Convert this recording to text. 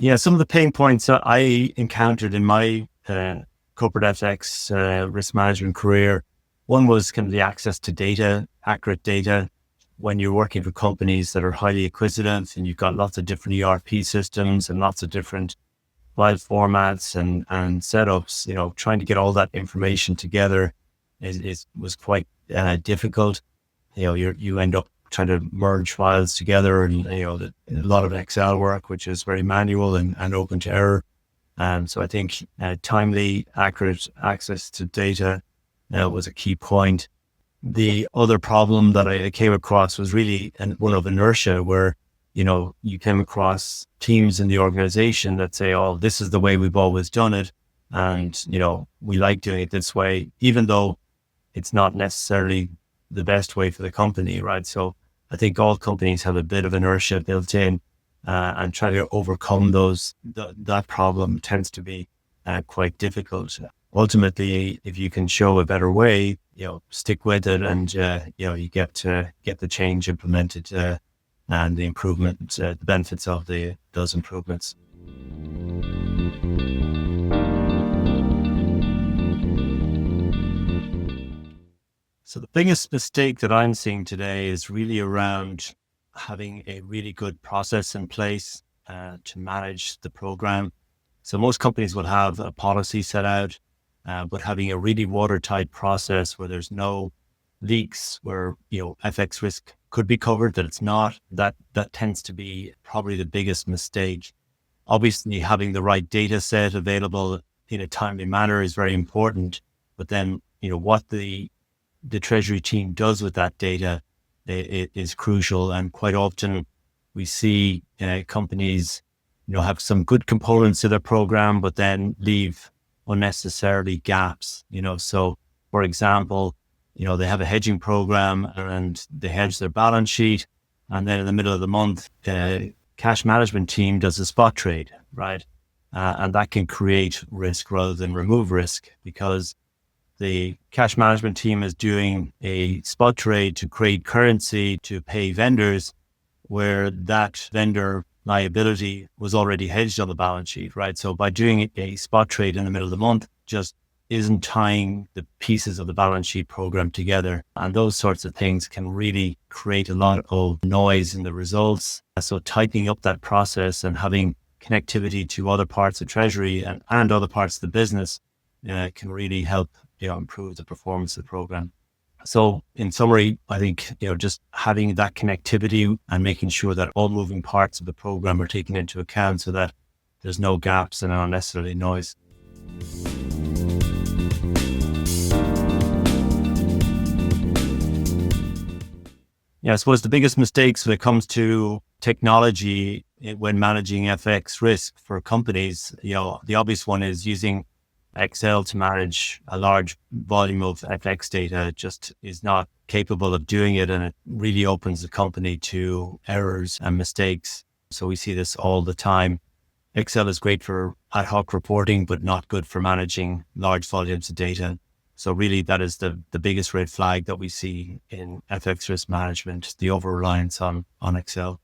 Yeah, some of the pain points that I encountered in my corporate FX risk management career, one was kind of the access to data, accurate data. When you're working for companies that are highly acquisitive and you've got lots of different ERP systems and lots of different file formats and setups, trying to get all that information together was quite difficult. You end up trying to merge files together, and a lot of Excel work, which is very manual and open to error. So I think timely, accurate access to data was a key point. The other problem that I came across was really one of inertia, where you came across teams in the organization that say, "Oh, this is the way we've always done it, and we like doing it this way," even though it's not necessarily the best way for the company, right? So I think all companies have a bit of inertia built in, and trying to overcome that problem tends to be quite difficult. Ultimately, if you can show a better way, stick with it, and you get the change implemented and the improvement, the benefits of those improvements. So the biggest mistake that I'm seeing today is really around having a really good process in place to manage the program. So most companies will have a policy set out, but having a really watertight process where there's no leaks, where FX risk could be covered, that it's not, that tends to be probably the biggest mistake. Obviously, having the right data set available in a timely manner is very important, but then what the treasury team does with that data is crucial. And quite often we see companies have some good components to their program, but then leave unnecessarily gaps. So for example, they have a hedging program and they hedge their balance sheet, and then in the middle of the month, cash management team does a spot trade, right? And that can create risk rather than remove risk, because the cash management team is doing a spot trade to create currency to pay vendors, where that vendor liability was already hedged on the balance sheet, right? So by doing a spot trade in the middle of the month, just isn't tying the pieces of the balance sheet program together. And those sorts of things can really create a lot of noise in the results. So tightening up that process and having connectivity to other parts of treasury and other parts of the business can really help improve the performance of the program. So in summary, I think just having that connectivity and making sure that all moving parts of the program are taken into account, so that there's no gaps and unnecessary noise. Yeah, I suppose the biggest mistakes when it comes to technology when managing FX risk for companies, the obvious one is using Excel to manage a large volume of FX data. It just is not capable of doing it, and it really opens the company to errors and mistakes. So we see this all the time. Excel is great for ad hoc reporting, but not good for managing large volumes of data. So really that is the biggest red flag that we see in FX risk management, the over-reliance on Excel.